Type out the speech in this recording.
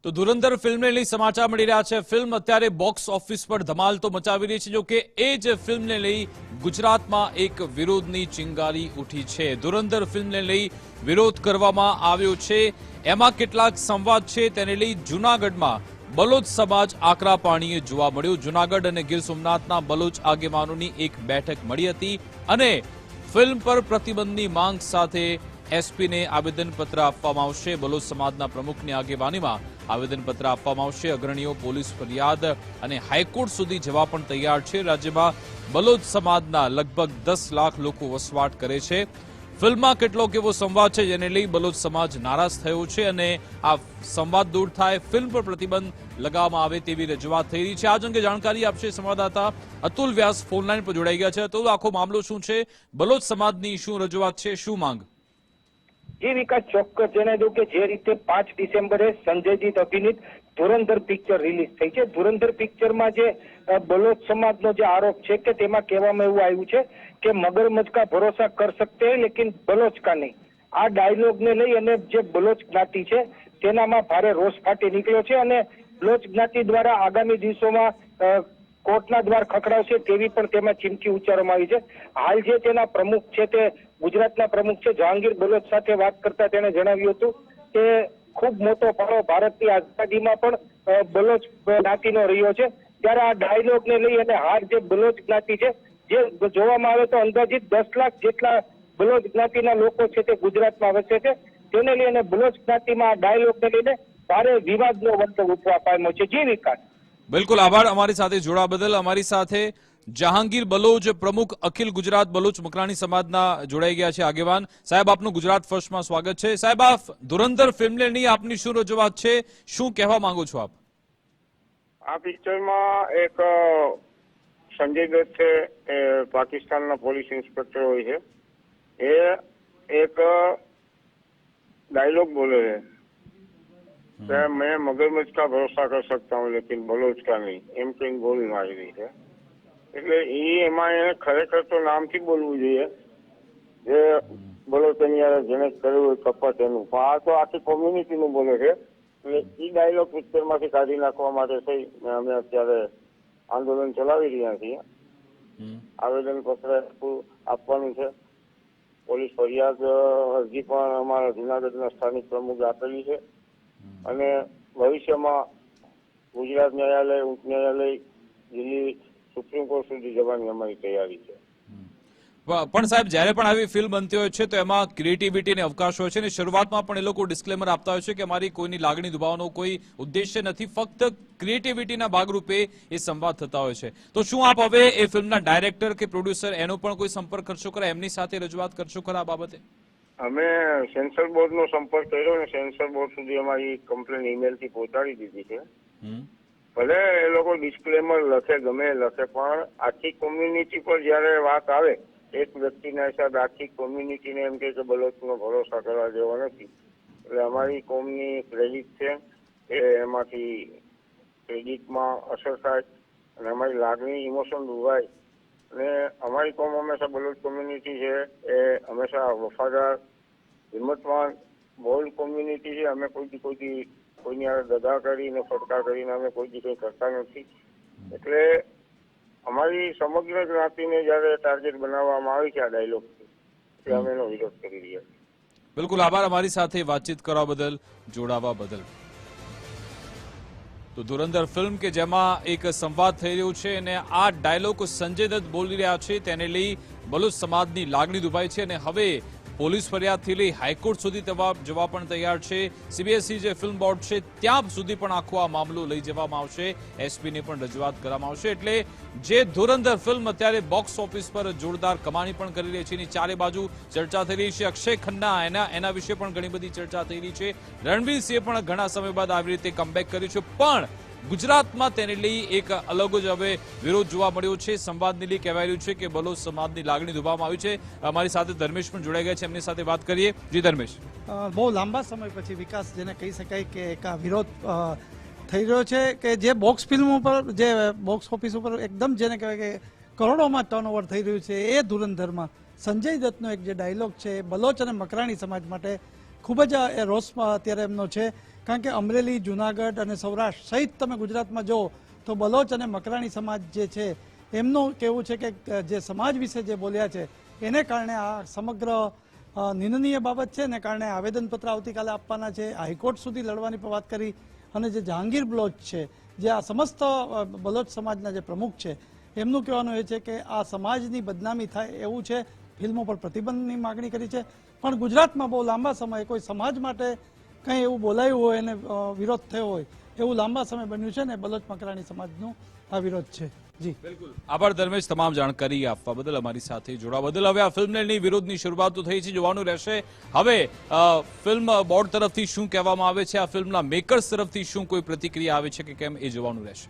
તો ધુરંધર ફિલ્મને લઈ સમાચાર મળી રહ્યા છે। ફિલ્મ અત્યારે બોક્સ ઓફિસ પર ધમાલ તો મચાવી રહી છે, જો કે એ જ ફિલ્મને લઈ ગુજરાતમાં એક વિરોધની ચિંગારી ઉઠી છે। ધુરંધર ફિલ્મને લઈ વિરોધ કરવામાં આવ્યો છે, એમાં કેટલાક સંવાદ છે તેને લઈ જૂનાગઢમાં બલોચ સમાજ આકરા પાણીએ જોવા મળ્યો। જૂનાગઢ અને ગીર સોમનાથના બલોચ આગેવાનોની એક બેઠક મળી હતી અને ફિલ્મ પર પ્રતિબંધની માંગ સાથે એસપીને આવેદનપત્ર આપવામાં આવશે। બલોચ સમાજના પ્રમુખની આગેવાનીમાં આવેદનપત્ર આપવામાં આવશે। અગ્રણીઓ પોલીસ ફરિયાદ અને હાઈકોર્ટ સુધી જવા પણ તૈયાર છે। રાજ્યમાં બલોચ સમાજના લગભગ 10 લાખ લોકો વસવાટ કરે છે। ફિલ્મમાં કેટલોક એવો સંવાદ છે જેને લઈ બલોચ સમાજ નારાજ થયો છે અને આ સંવાદ દૂર થાય, ફિલ્મ પર પ્રતિબંધ લગાવવામાં આવે તેવી રજૂઆત થઈ રહી છે। આ અંગે જાણકારી આપશે સંવાદદાતા અતુલ વ્યાસ ફોનલાઈન પર જોડાઈ ગયા છે। અતુલ, આખો મામલો શું છે? બલોચ સમાજની શું રજૂઆત છે, શું માંગ? જે વિકાસ ચોક્કસ જણાવી દઉં કે જે રીતે 5 ડિસેમ્બરે સંજયજીત અભિનીત ધુરંધર પિક્ચર રિલીઝ થઈ છે। ધુરંધર પિક્ચરમાં જે બલોચ સમાજનો જે આરોપ છે કે તેમાં કહેવામાં એવું આવ્યું છે કે મગરમચ્છ કા ભરોસા કર સકતે હૈ લેકિન બલોચ કા નહીં। આ ડાયલોગને લઈ અને જે બલોચ જ્ઞાતિ છે તેનામાં ભારે રોષ ફાટી નીકળ્યો છે અને બલોચ જ્ઞાતિ દ્વારા આગામી દિવસોમાં કોર્ટના દ્વાર ખખડાવશે તેવી પણ તેમાં ચીમકી ઉચ્ચારવામાં આવી છે। હાલ જે તેના પ્રમુખ છે તે ગુજરાતના પ્રમુખ છે જહાંગીર બલોચ સાથે વાત કરતા તેણે જણાવ્યું હતું કે ખૂબ મોટો ફાળો ભારતની આઝાદીમાં પણ બલોચ જ્ઞાતિનો રહ્યો છે। ત્યારે આ ડાયલોગને લઈ અને હાલ જે બલોચ જ્ઞાતિ છે, જે જોવામાં આવે તો અંદાજિત 10 લાખ જેટલા બલોચ જ્ઞાતિના લોકો છે તે ગુજરાતમાં વસે છે, તેને લઈને બલોચ જ્ઞાતિમાં આ ડાયલોગને લઈને ભારે વિવાદનો વંટો ઉઠવા પામ્યો છે। જે વિકાસ બિલકુલ આભાર અમારી સાથે જોડા બદલ। અમારી સાથે જહાંગીર બલોચ પ્રમુખ અખિલ ગુજરાત બલોચ મકરાણી સમાજના જોડાઈ ગયા છે આગેવાન સાહેબ। આપનું ગુજરાત ફર્સ્ટમાં સ્વાગત છે। સાહેબ, આ ધુરંધર ફિલ્મને લઈ આપની શું રજૂઆત છે, શું કહેવા માંગો છો આપ? આ પિક્ચરમાં એક સંજય દત્ત છે, એ પાકિસ્તાનના પોલીસ ઇન્સ્પેક્ટર હોય છે, એ એક ડાયલોગ બોલે છે કે मैं मगरमच्छ का भरोसा कर सकता हूँ लेकिन बलोच का नहीं, એમ કઈ ગોળી મારી રહી છે। એટલે એમાં એને ખરેખર તો નામથી બોલવું જોઈએ, જે બલોચનિયા જેને કર્યું હોય કપટ એનું, પણ આ તો આખી કોમ્યુનિટીનું બોલે છે। એટલે એ ડાયલોગ પિક્ચરમાંથી કાઢી નાખવા માટે થઈ અમે અત્યારે આંદોલન ચલાવી રહ્યા છીએ। આવેદનપત્ર આપવાનું છે। પોલીસ ફરિયાદ અરજી પણ અમારા જૂનાગઢના સ્થાનિક પ્રમુખે આપેલી છે અને ભવિષ્યમાં ગુજરાત ન્યાયાલય, ઉચ્ચ ન્યાયાલય, દિલ્હી સુપ્રીમ કોર્ટ સુધી જવાની અમારી તૈયારી છે। પણ સાહેબ, જ્યારે પણ આવી ફિલ્મ બનતી હોય છે તો એમાં ક્રિએટિવિટીને અવકાશ હોય છે અને શરૂઆતમાં પણ એ લોકો ડિસ્ક્લેમર આપતા હોય છે કે અમારી કોઈની લાગણી દુભાવવાનો કોઈ ઉદ્દેશ્ય નથી, ફક્ત ક્રિએટિવિટીના ભાગરૂપે એ સંવાદ થતા હોય છે। તો શું આપ હવે એ ફિલ્મના ડાયરેક્ટર કે પ્રોડ્યુસર એનો પણ કોઈ સંપર્ક કરશો ખરા, એમની સાથે રજૂઆત કરશો ખરા આ બાબતે? અમે સેન્સર બોર્ડનો સંપર્ક કર્યો અને સેન્સર બોર્ડ સુધી અમારી કમ્પ્લેન ઈમેલથી પહોંચાડી દીધી છે। ભલે એ લોકો ડિસ્ક્લેમર લખે, ગમે લખે, પણ આખી કોમ્યુનિટી પર જયારે વાત આવે, એક વ્યક્તિના હિસાબે આખી કોમ્યુનિટીને એમ કે બલોચનો ભરોસા કરવા જેવો નથી। એટલે અમારી કોમની ક્રેડિટ છે એ એમાંથી ક્રેડિટમાં અસર થાય અને અમારી લાગણી, ઇમોશન ડૂબાય। અને અમારી કોમ હંમેશા બલોચ કોમ્યુનિટી છે એ હંમેશા વફાદાર, હિંમતવાન, બોલ્ડ કોમ્યુનિટી છે। અમે કોઈની આગળ દગા કરીને, ફટકાર કરીને અમે કોઈ કંઈ કરતા નથી। એટલે અમારી સમગ્ર જ્ઞાતિને જયારે ટાર્ગેટ બનાવવામાં આવી છે આ ડાયલોગથી, એટલે અમે એનો વિરોધ કરી રહ્યા છીએ। બિલકુલ આભાર અમારી સાથે વાતચીત કરવા બદલ, જોડાવા બદલ। તો ધુરંધર ફિલ્મ કે જેમાં એક સંવાદ થઈ રહ્યો છે અને આ ડાયલોગ સંજય દત્ત બોલી રહ્યા છે તેને લઈ બલોચ સમાજની લાગણી દુભાઈ છે અને હવે પોલીસ ફરિયાદથી લઈ હાઈકોર્ટ સુધી જવા પણ તૈયાર છે। સીબીએસઈ જે ફિલ્મ બોર્ડ છે ત્યાં સુધી પણ આખો આ મામલો લઈ જવામાં આવશે, એસપીને પણ રજૂઆત કરવામાં આવશે। એટલે જે ધુરંધર ફિલ્મ અત્યારે બોક્સ ઓફિસ પર જોરદાર કમાણી પણ કરી રહી છે, એની ચારે બાજુ ચર્ચા થઈ રહી છે। અક્ષય ખન્ના એના વિશે પણ ઘણી બધી ચર્ચા થઈ રહી છે। રણવીર સિંહે પણ ઘણા સમય બાદ આવી રીતે કમબેક કર્યું છે, પણ ગુજરાતમાં તેને લઈ એક અલગ જ હવે વિરોધ જોવા મળ્યો છે। સંવાદને લઈ કહેવાય રહ્યું છે કે બલોચ સમાજની લાગણી દુભાવવામાં આવી છે। અમારી સાથે ધર્મેશ પણ જોડાઈ ગયા છે, એમની સાથે વાત કરીએ। જી ધર્મેશ, બહુ લાંબા સમય પછી વિકાસ જેને કહી શકાય કે એક આ વિરોધ થઈ રહ્યો છે કે જે બોક્સ ફિલ્મ ઉપર, જે બોક્સ ઓફિસ ઉપર એકદમ જેને કહેવાય કે કરોડોમાં ટર્નઓવર થઈ રહ્યું છે, એ ધુરંધરમાં સંજય દત્તનો એક જે ડાયલોગ છે બલોચ અને મકરાણી સમાજ માટે ખૂબ જ રોષમાં અત્યારે એમનો છે કારણ કે અમરેલી, જુનાગઢ અને સૌરાષ્ટ્ર સહિત તમે ગુજરાતમાં જો તો બલોચ અને મકરાણી સમાજ જે છે એમનું કહેવું છે કે જે સમાજ વિશે જે બોલ્યા છે એને કારણે આ સમગ્ર નિંદનીય બાબત છે ને કારણે આવેદનપત્ર આવતીકાલે આપવાના છે. હાઈકોર્ટ સુધી લડવાની પણ વાત કરી અને જે જહાંગીર બલોચ છે જે આ સમસ્ત બલોચ સમાજના જે પ્રમુખ છે એમનું કહેવાનું એ છે કે આ સમાજની બદનામી થાય એવું છે. ફિલ્મો પર પ્રતિબંધની માગણી કરી છે પણ ગુજરાતમાં બહુ લાંબા સમયે કોઈ સમાજ માટે કંઈ એવું બોલાયું હોય અને વિરોધ થયો હોય એવું લાંબા સમય બન્યું છે ને બલોચ મકરાણી સમાજનું આ વિરોધ છે. જી બિલકુલ આભાર ધર્મેશ, તમામ જાણકારી આપવા બદલ, અમારી સાથે જોડાવા બદલ. હવે આ ફિલ્મને લઈને વિરોધની શરૂઆત થઈ છે, જોવાનું રહેશે હવે ફિલ્મ બોર્ડ તરફથી શું કહેવામાં આવે છે, આ ફિલ્મના મેકર્સ તરફથી શું કોઈ પ્રતિક્રિયા આવે છે કે કેમ એ જોવાનું રહેશે.